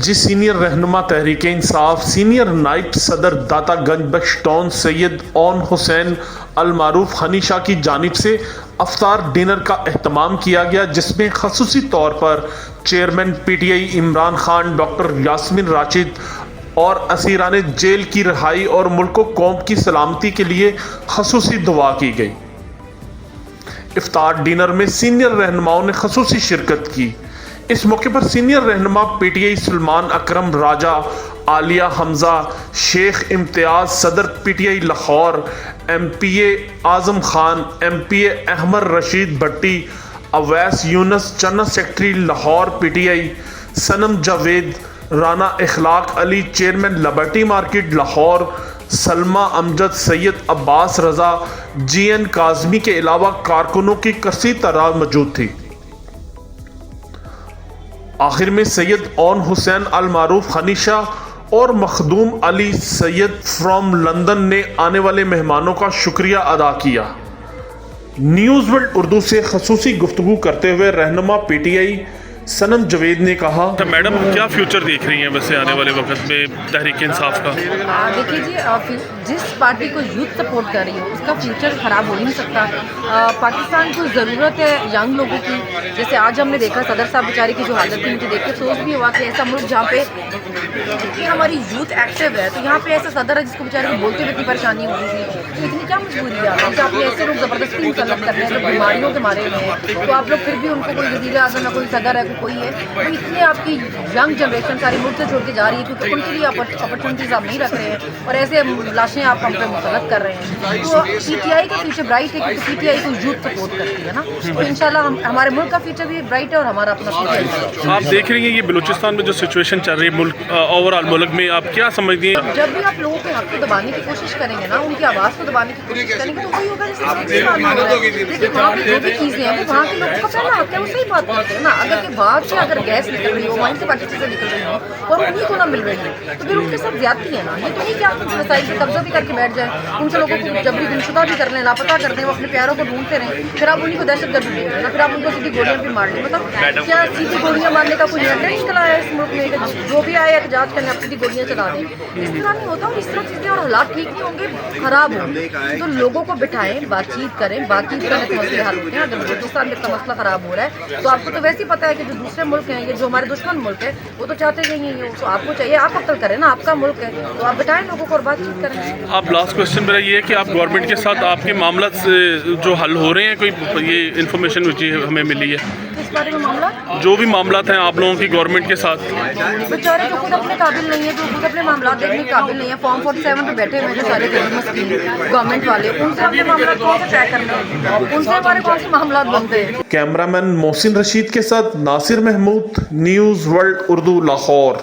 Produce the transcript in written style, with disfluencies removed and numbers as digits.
جی senior رہنما Tehreek Insaf senior نائب صدر داتا گنج بخش ٹاؤن سید اون حسین المعروف خنیشہ کی جانب سے افطار ڈنر کا اہتمام کیا گیا، جس میں خصوصی طور پر chairman P T I Imran Khan, doctor Yasmin Rashid اور اسیران جیل کی رہائی اور ملک و قوم کی سلامتی کے لیے خصوصی دعا کی گئی۔ افطار ڈنر میں سینئر رہنماؤں نے خصوصی شرکت کی۔ اس موقع پر سینئر رہنما پی ٹی آئی سلمان اکرم راجہ، عالیہ حمزہ، شیخ امتیاز، صدر P T I Lahore, M P A Azam Khan, M P A Ahmed Rashid Bhatti, Awais Younis, general secretary Lahore P T I, Sanam Javed, Rana Akhlaq Ali, chairman liberty market Lahore, Salma Amjad, Syed Abbas Raza, G N Kazmi کے علاوہ کارکنوں کی کثیر تعداد موجود تھی۔ آخر میں سید اون حسین المعروف خنیشہ اور مخدوم علی سید فرام لندن نے آنے والے مہمانوں کا شکریہ ادا کیا۔ نیوز ورلڈ اردو سے خصوصی گفتگو کرتے ہوئے رہنما پی ٹی آئی صنم جاوید نے کہا، میڈم کیا فیوچر دیکھ رہی ہیں ویسے آنے والے وقت میں تحریک انصاف کا؟ دیکھیے جی، جس پارٹی کو یوتھ سپورٹ کر رہی ہے اس کا فیوچر خراب ہو ہی نہیں سکتا۔ پاکستان کو ضرورت ہے ینگ لوگوں کی، جیسے آج ہم نے دیکھا صدر صاحب بیچارے کی جو حالت تھی، مجھے دیکھ کے افسوس بھی ہوا کہ ایسا ملک جہاں پہ ہماری یوتھ ایکٹیو ہے، تو یہاں پہ ایسا صدر ہے جس کو بیچارے کو بولتے ہوئے اتنی پریشانی ہو رہی تھی، تو اتنی کیا مجبوری ہے کہ آپ نے ایسے لوگ زبردستی مسلط کر رہے ہیں جو بیماریوں کے مارے ہوئے ہیں، تو آپ لوگ پھر بھی ان کو کوئی وزیر اعظم نہ کوئی صدر ہے کوئی ہے، تو اتنے آپ کی ینگ جنریشن ساری ملک سے چھوڑ کے جا رہی ہے کیونکہ ان کے لیے اپرچونیٹیز آپ نہیں رکھ رہے ہیں اور ایسے لاشیں آپ ہم پہ مسلط کر رہے ہیں۔ تو پی ٹی آئی کا فیوچر برائٹ ہے کیونکہ پی ٹی آئی کو یوتھ سپورٹ کرتی ہے نا، تو انشاءاللہ ہمارے ملک کا فیوچر بھی برائٹ ہے اور ہمارا اپنا فیوچر۔ آپ دیکھ رہی ہیں یہ بلوچستان میں جو سچویشن چل رہی ہے ملک اوور آل ملک میں، آپ کیا سمجھتی ہیں؟ جب بھی آپ لوگوں کے حق کو دبانے کی کوشش کریں گے نا، ان کی آواز کو دبانے کی کوشش کریں گے، تو وہی ہوگا جیسے پاکستان میں ہو رہا ہے۔ دیکھیے وہاں پہ جو بھی چیزیں ہیں وہ وہاں کے لوگوں کا پہلا حق ہے، وہ صحیح بات کرتے ہیں نا۔ اگر کہ باہر سے اگر گیس نکل رہی ہو، وہیں سے باقی چیزیں نکل رہی ہوں اور انہیں کو نہ مل رہی ہے، تو پھر ان کے ساتھ زیادتی ہے نا۔ یہ تو نہیں کہ آپ کچھ وسائل سے قبضہ بھی کر کے بیٹھ جائیں، ان سے لوگوں کو جبری گمشدہ بھی کر لیں، لاپتہ کر دیں، وہ اپنے پیاروں کو ڈھونڈتے رہیں، پھر آپ انہیں کو دہشت گرد بول رہے ہیں، پھر آپ ان کو سیدھی گولیاں بھی مار لیں۔ مطلب کیا سیدھی گولیاں مارنے کا کوئی ایڈر نکلا ہے اس ملک میں کہ جو بھی آئے احتجاج کرنے آپ سیدھی گولیاں چلا دیں؟ اس طرح نہیں ہوتا، اور اس طرح چیزیں اور حالات ٹھیک نہیں ہوں گے، خراب ہوں گے تو لوگوں کو بٹھائیں، بات چیت کریں، بات چیت کرنے سے مسئلے حل ہوتے ہیں۔ اگر بلوچستان میں مسئلہ خراب ہو رہا ہے تو آپ کو تو ویسے ہی پتہ ہے کہ جو دوسرے ملک ہیں، یہ جو ہمارے دشمن ملک ہے، وہ تو چاہتے نہیں ہیں، تو آپ کو چاہیے آپ عقل کریں نا، آپ کا ملک ہے تو آپ بٹھائیں لوگوں کو اور بات چیت کریں۔ آپ لاسٹ کوشچن میرا یہ ہے کہ آپ گورنمنٹ کے ساتھ آپ کے معاملات جو حل ہو رہے ہیں، کوئی یہ انفارمیشن ہمیں ملی ہے اس بارے میں معاملات جو بھی معاملات ہیں آپ لوگوں کی گورنمنٹ کے ساتھ؟ بیچارے جو خود اپنے قابل نہیں ہے، جو خود اپنے معاملات دیکھنے کے قابل نہیں ہے، فارم 47 پہ بیٹھے ہوئے ہیں سارے مسکین گورنمنٹ والے، ان سے اپنے معاملات کون سے طے کرنے ہیں، ان سے ہمارے کون سے معاملات بنتے ہیں؟ کیمرہ مین محسن رشید کے ساتھ ناصر محمود، نیوز ورلڈ اردو لاہور۔